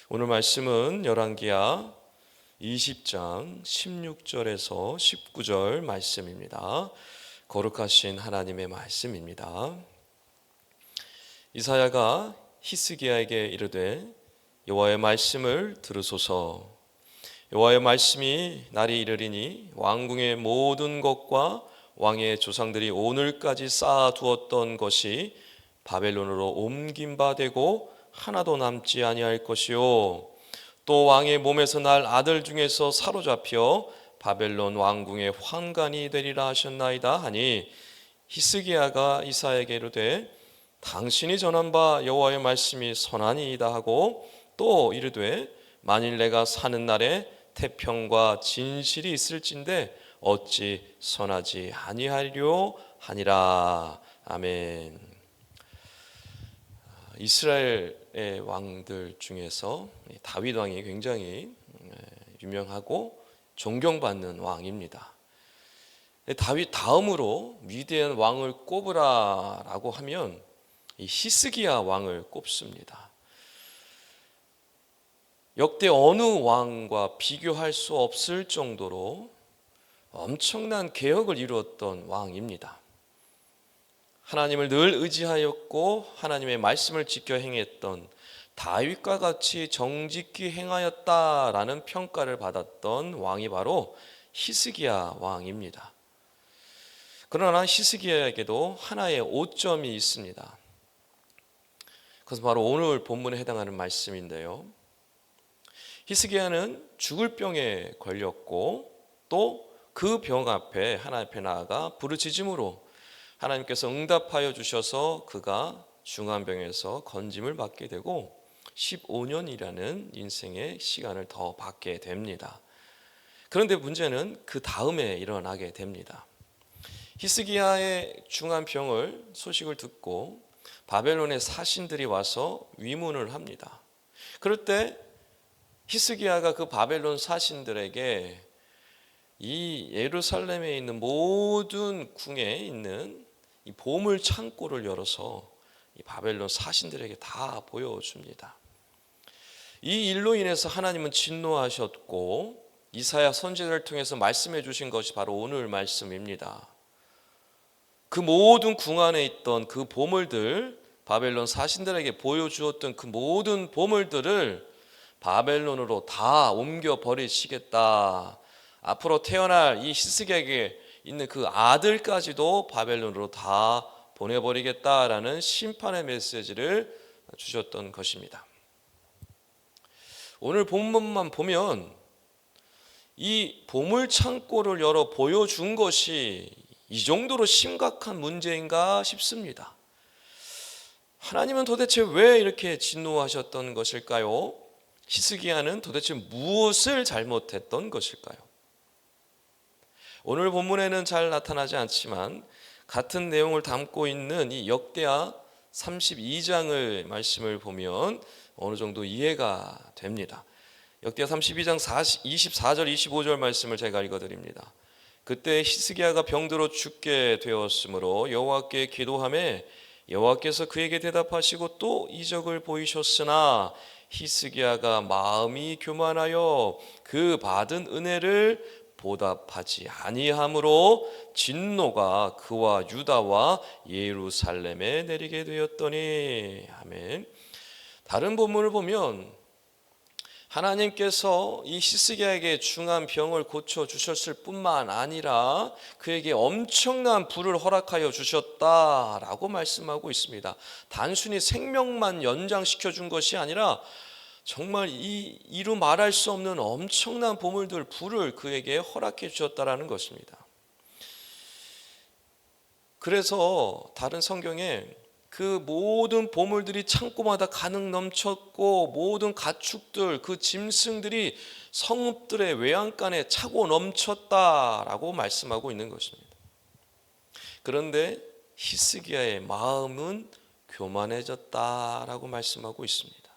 오늘 말씀은 열왕기하 20장 16절에서 19절 말씀입니다. 거룩하신 하나님의 말씀입니다. 이사야가 히스기야에게 이르되 여호와의 말씀을 들으소서. 여호와의 말씀이 날이 이르리니 왕궁의 모든 것과 왕의 조상들이 오늘까지 쌓아두었던 것이 바벨론으로 옮긴 바 되고 하나도 남지 아니할 것이요, 또 왕의 몸에서 날 아들 중에서 사로잡혀 바벨론 왕궁의 환관이 되리라 하셨나이다 하니, 히스기야가 이사야에게 이르되 당신이 전한 바 여호와의 말씀이 선하니이다 하고, 또 이르되 만일 내가 사는 날에 태평과 진실이 있을진데 어찌 선하지 아니하리요 하니라. 아멘. 이스라엘의 왕들 중에서 다윗 왕이 굉장히 유명하고 존경받는 왕입니다. 다윗 다음으로 위대한 왕을 꼽으라라고 하면 이 히스기야 왕을 꼽습니다. 역대 어느 왕과 비교할 수 없을 정도로 엄청난 개혁을 이루었던 왕입니다. 하나님을 늘 의지하였고 하나님의 말씀을 지켜 행했던 다윗과 같이 정직히 행하였다라는 평가를 받았던 왕이 바로 히스기야 왕입니다. 그러나 히스기야에게도 하나의 오점이 있습니다. 그것은 바로 오늘 본문에 해당하는 말씀인데요. 히스기야는 죽을 병에 걸렸고 또 그 병 앞에 하나님 앞에 나아가 부르짖음으로 하나님께서 응답하여 주셔서 그가 중환병에서 건짐을 받게 되고 15년이라는 인생의 시간을 더 받게 됩니다. 그런데 문제는 그 다음에 일어나게 됩니다. 히스기야의 중환병을 소식을 듣고 바벨론의 사신들이 와서 위문을 합니다. 그럴 때 히스기야가 그 바벨론 사신들에게 이 예루살렘에 있는 모든 궁에 있는 이 보물 창고를 열어서 이 바벨론 사신들에게 다 보여줍니다. 이 일로 인해서 하나님은 진노하셨고 이사야 선지자를 통해서 말씀해 주신 것이 바로 오늘 말씀입니다. 그 모든 궁 안에 있던 그 보물들, 바벨론 사신들에게 보여주었던 그 모든 보물들을 바벨론으로 다 옮겨 버리시겠다. 앞으로 태어날 이 히스기야에게 있는 그 아들까지도 바벨론으로 다 보내버리겠다라는 심판의 메시지를 주셨던 것입니다. 오늘 본문만 보면 이 보물 창고를 열어 보여준 것이 이 정도로 심각한 문제인가 싶습니다. 하나님은 도대체 왜 이렇게 진노하셨던 것일까요? 히스기야는 도대체 무엇을 잘못했던 것일까요? 오늘 본문에는 잘 나타나지 않지만 같은 내용을 담고 있는 이 역대하 32장의 말씀을 보면 어느 정도 이해가 됩니다. 역대하 32장 24절 25절 말씀을 제가 읽어드립니다. 그때 히스기야가 병들어 죽게 되었으므로 여호와께 기도하매 여호와께서 그에게 대답하시고 또 이적을 보이셨으나 히스기야가 마음이 교만하여 그 받은 은혜를 보답하지 아니함으로 진노가 그와 유다와 예루살렘에 내리게 되었더니. 아멘. 다른 본문을 보면 하나님께서 이 히스기야에게 중한 병을 고쳐 주셨을 뿐만 아니라 그에게 엄청난 부를 허락하여 주셨다라고 말씀하고 있습니다. 단순히 생명만 연장시켜 준 것이 아니라 정말 이루 말할 수 없는 엄청난 보물들, 부를 그에게 허락해 주셨다라는 것입니다. 그래서 다른 성경에 그 모든 보물들이 창고마다 가득 넘쳤고 모든 가축들, 그 짐승들이 성읍들의 외양간에 차고 넘쳤다라고 말씀하고 있는 것입니다. 그런데 히스기야의 마음은 교만해졌다라고 말씀하고 있습니다.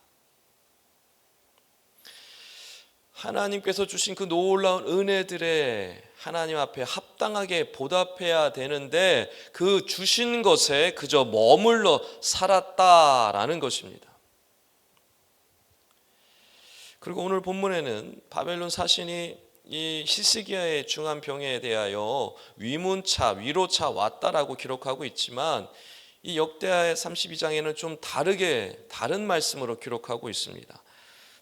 하나님께서 주신 그 놀라운 은혜들에 하나님 앞에 합당하게 보답해야 되는데 그 주신 것에 그저 머물러 살았다라는 것입니다. 그리고 오늘 본문에는 바벨론 사신이 이 히스기야의 중한 병에 대하여 위문차, 위로차 왔다라고 기록하고 있지만 이 역대하 32장에는 좀 다른 말씀으로 기록하고 있습니다.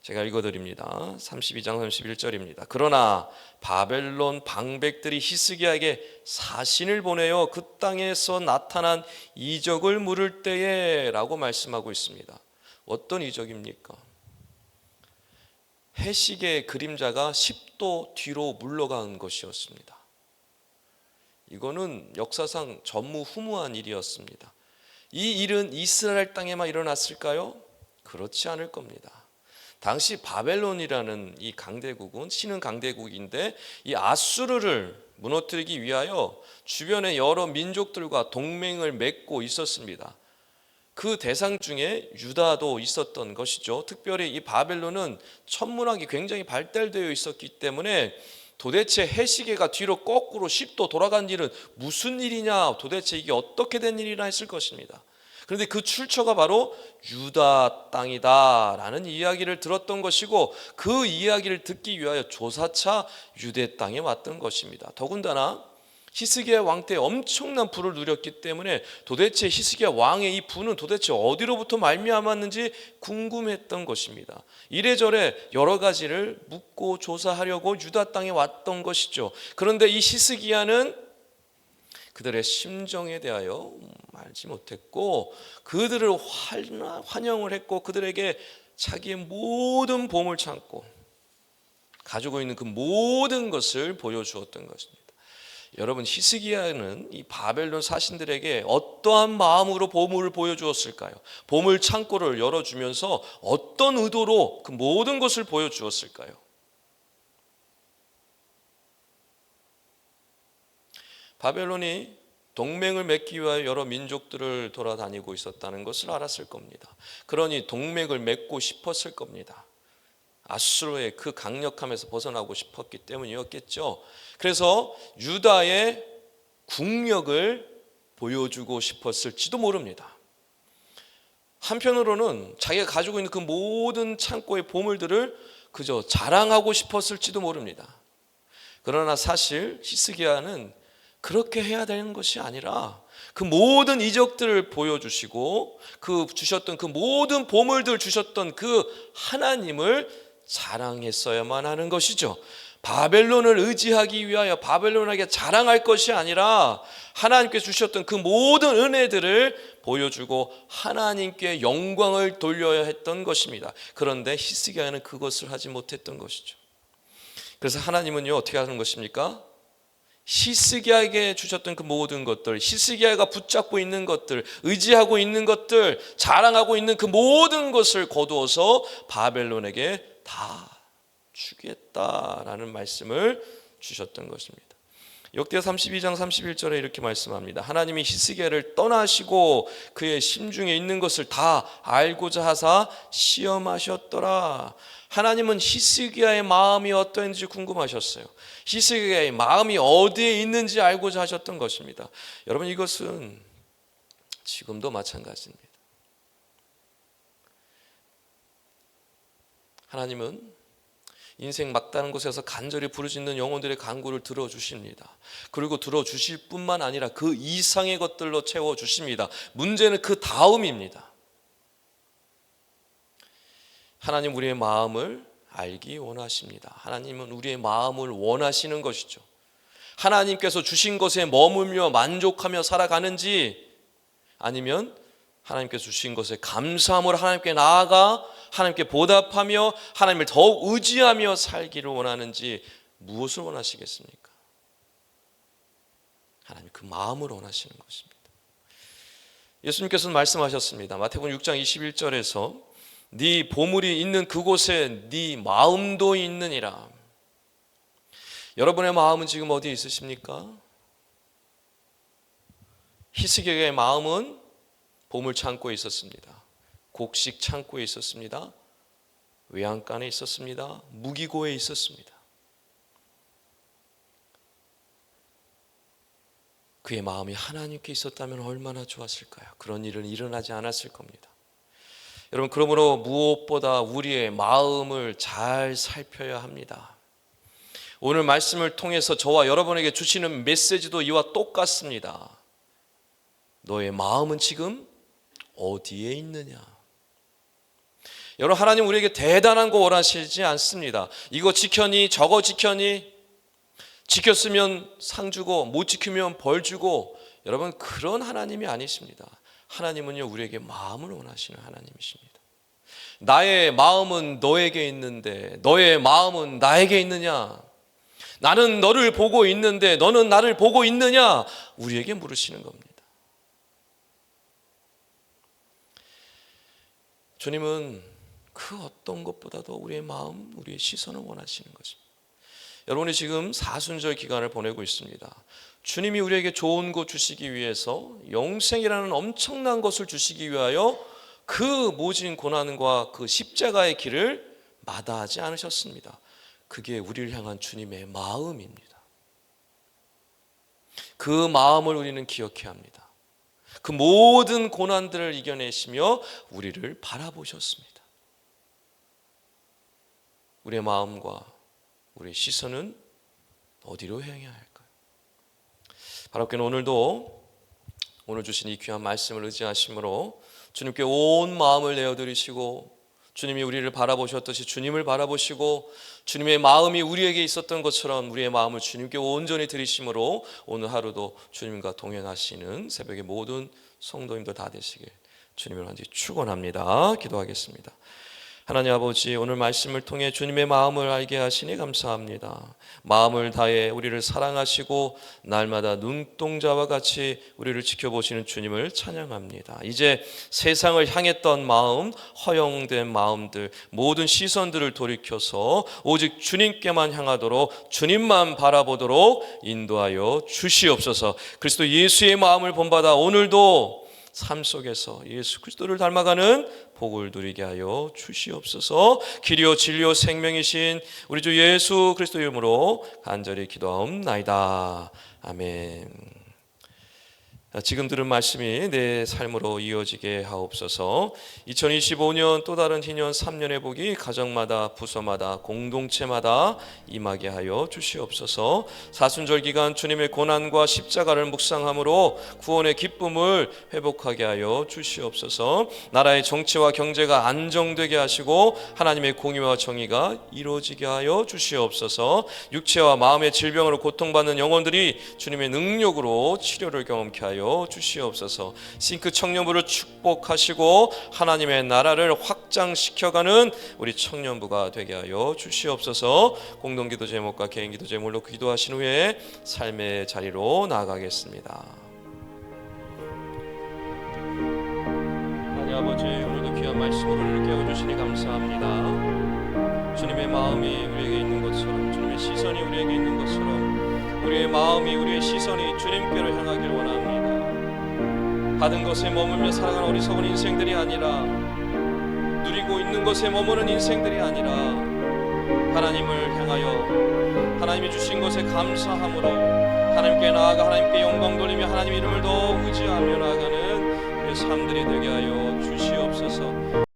제가 읽어드립니다. 32장 31절입니다. 그러나 바벨론 방백들이 히스기야에게 사신을 보내어 그 땅에서 나타난 이적을 물을 때에 라고 말씀하고 있습니다. 어떤 이적입니까? 해식의 그림자가 10도 뒤로 물러간 것이었습니다. 이거는 역사상 전무후무한 일이었습니다. 이 일은 이스라엘 땅에만 일어났을까요? 그렇지 않을 겁니다. 당시 바벨론이라는 이 강대국은 신흥 강대국인데 이 아수르를 무너뜨리기 위하여 주변의 여러 민족들과 동맹을 맺고 있었습니다. 그 대상 중에 유다도 있었던 것이죠. 특별히 이 바벨론은 천문학이 굉장히 발달되어 있었기 때문에 도대체 해시계가 뒤로 거꾸로 10도 돌아간 일은 무슨 일이냐, 도대체 이게 어떻게 된 일이나 했을 것입니다. 그런데 그 출처가 바로 유다 땅이다라는 이야기를 들었던 것이고 그 이야기를 듣기 위하여 조사차 유대 땅에 왔던 것입니다. 더군다나 히스기야 왕 때 엄청난 부를 누렸기 때문에 도대체 히스기야 왕의 이 부는 도대체 어디로부터 말미암았는지 궁금했던 것입니다. 이래저래 여러 가지를 묻고 조사하려고 유다 땅에 왔던 것이죠. 그런데 이 히스기야는 그들의 심정에 대하여 알지 못했고 그들을 환영을 했고 그들에게 자기의 모든 보물 창고 가지고 있는 그 모든 것을 보여주었던 것입니다. 여러분, 히스기야는 이 바벨론 사신들에게 어떠한 마음으로 보물을 보여주었을까요? 보물 창고를 열어주면서 어떤 의도로 그 모든 것을 보여주었을까요? 바벨론이 동맹을 맺기 위하여 여러 민족들을 돌아다니고 있었다는 것을 알았을 겁니다. 그러니 동맹을 맺고 싶었을 겁니다. 아수르의 그 강력함에서 벗어나고 싶었기 때문이었겠죠. 그래서 유다의 국력을 보여주고 싶었을지도 모릅니다. 한편으로는 자기가 가지고 있는 그 모든 창고의 보물들을 그저 자랑하고 싶었을지도 모릅니다. 그러나 사실 히스기야는 그렇게 해야 되는 것이 아니라 그 모든 이적들을 보여주시고 그 주셨던 그 모든 보물들 주셨던 그 하나님을 자랑했어야만 하는 것이죠. 바벨론을 의지하기 위하여 바벨론에게 자랑할 것이 아니라 하나님께 주셨던 그 모든 은혜들을 보여주고 하나님께 영광을 돌려야 했던 것입니다. 그런데 히스기야는 그것을 하지 못했던 것이죠. 그래서 하나님은요 어떻게 하는 것입니까? 히스기야에게 주셨던 그 모든 것들, 히스기야가 붙잡고 있는 것들, 의지하고 있는 것들, 자랑하고 있는 그 모든 것을 거두어서 바벨론에게 다 주겠다라는 말씀을 주셨던 것입니다. 역대 32장 31절에 이렇게 말씀합니다. 하나님이 히스기야를 떠나시고 그의 심중에 있는 것을 다 알고자 하사 시험하셨더라. 하나님은 히스기야의 마음이 어떠한지 궁금하셨어요. 히스기야의 마음이 어디에 있는지 알고자 하셨던 것입니다. 여러분, 이것은 지금도 마찬가지입니다. 하나님은 인생 막다른 곳에서 간절히 부르짖는 영혼들의 간구를 들어주십니다. 그리고 들어주실 뿐만 아니라 그 이상의 것들로 채워주십니다. 문제는 그 다음입니다. 하나님 우리의 마음을 알기 원하십니다. 하나님은 우리의 마음을 원하시는 것이죠. 하나님께서 주신 것에 머물며 만족하며 살아가는지 아니면 하나님께서 주신 것에 감사함으로 하나님께 나아가 하나님께 보답하며 하나님을 더욱 의지하며 살기를 원하는지 무엇을 원하시겠습니까? 하나님 그 마음을 원하시는 것입니다. 예수님께서는 말씀하셨습니다. 마태복음 6장 21절에서 네 보물이 있는 그곳에 네 마음도 있느니라. 여러분의 마음은 지금 어디에 있으십니까? 히스기야의 마음은 보물 창고에 있었습니다. 곡식 창고에 있었습니다. 외양간에 있었습니다. 무기고에 있었습니다. 그의 마음이 하나님께 있었다면 얼마나 좋았을까요? 그런 일은 일어나지 않았을 겁니다. 여러분, 그러므로 무엇보다 우리의 마음을 잘 살펴야 합니다. 오늘 말씀을 통해서 저와 여러분에게 주시는 메시지도 이와 똑같습니다. 너의 마음은 지금 어디에 있느냐? 여러분, 하나님 우리에게 대단한 거 원하시지 않습니다. 이거 지켰니? 저거 지켰니? 지켰으면 상 주고 못 지키면 벌 주고, 여러분, 그런 하나님이 아니십니다. 하나님은요, 우리에게 마음을 원하시는 하나님이십니다. 나의 마음은 너에게 있는데 너의 마음은 나에게 있느냐? 나는 너를 보고 있는데 너는 나를 보고 있느냐? 우리에게 물으시는 겁니다. 주님은 그 어떤 것보다도 우리의 마음, 우리의 시선을 원하시는 것입니다. 여러분이 지금 사순절 기간을 보내고 있습니다. 주님이 우리에게 좋은 것 주시기 위해서, 영생이라는 엄청난 것을 주시기 위하여 그 모진 고난과 그 십자가의 길을 마다하지 않으셨습니다. 그게 우리를 향한 주님의 마음입니다. 그 마음을 우리는 기억해야 합니다. 그 모든 고난들을 이겨내시며 우리를 바라보셨습니다. 우리의 마음과 우리의 시선은 어디로 향해야 할까요? 바라옵게는 오늘도 오늘 주신 이 귀한 말씀을 의지하심으로 주님께 온 마음을 내어드리시고, 주님이 우리를 바라보셨듯이 주님을 바라보시고, 주님의 마음이 우리에게 있었던 것처럼 우리의 마음을 주님께 온전히 드리심으로 오늘 하루도 주님과 동행하시는 새벽의 모든 성도님들 다 되시길 주님을 간절히 축원합니다. 기도하겠습니다. 하나님 아버지, 오늘 말씀을 통해 주님의 마음을 알게 하시니 감사합니다. 마음을 다해 우리를 사랑하시고 날마다 눈동자와 같이 우리를 지켜보시는 주님을 찬양합니다. 이제 세상을 향했던 마음, 허영된 마음들, 모든 시선들을 돌이켜서 오직 주님께만 향하도록, 주님만 바라보도록 인도하여 주시옵소서. 그리스도 예수의 마음을 본받아 오늘도 삶 속에서 예수 그리스도를 닮아가는 복을 누리게 하여 주시옵소서. 길이요 진리요 생명이신 우리 주 예수 그리스도 이름으로 간절히 기도하옵나이다. 아멘. 지금 들은 말씀이 내 삶으로 이어지게 하옵소서. 2025년 또 다른 희년 3년의 복이 가정마다, 부서마다, 공동체마다 임하게 하여 주시옵소서. 사순절 기간 주님의 고난과 십자가를 묵상함으로 구원의 기쁨을 회복하게 하여 주시옵소서. 나라의 정치와 경제가 안정되게 하시고 하나님의 공의와 정의가 이루어지게 하여 주시옵소서. 육체와 마음의 질병으로 고통받는 영혼들이 주님의 능력으로 치료를 경험케 하여 주시옵소서. 싱크 청년부를 축복하시고 하나님의 나라를 확장시켜가는 우리 청년부가 되게 하여 주시옵소서. 공동기도 제목과 개인기도 제목으로 기도하신 후에 삶의 자리로 나아가겠습니다. 하나님 아버지, 오늘도 귀한 말씀으로 우리를 깨워주시니 감사합니다. 주님의 마음이 우리에게 있는 것처럼, 주님의 시선이 우리에게 있는 것처럼 우리의 마음이, 우리의 시선이 주님께로 향하길 원합니다. 받은 것에 머물며 살아가는 어리석은 인생들이 아니라, 누리고 있는 것에 머무는 인생들이 아니라, 하나님을 향하여 하나님이 주신 것에 감사함으로 하나님께 나아가 하나님께 영광 돌리며 하나님 이름을 더 의지하며 나아가는 우리의 삶들이 되게 하여 주시옵소서.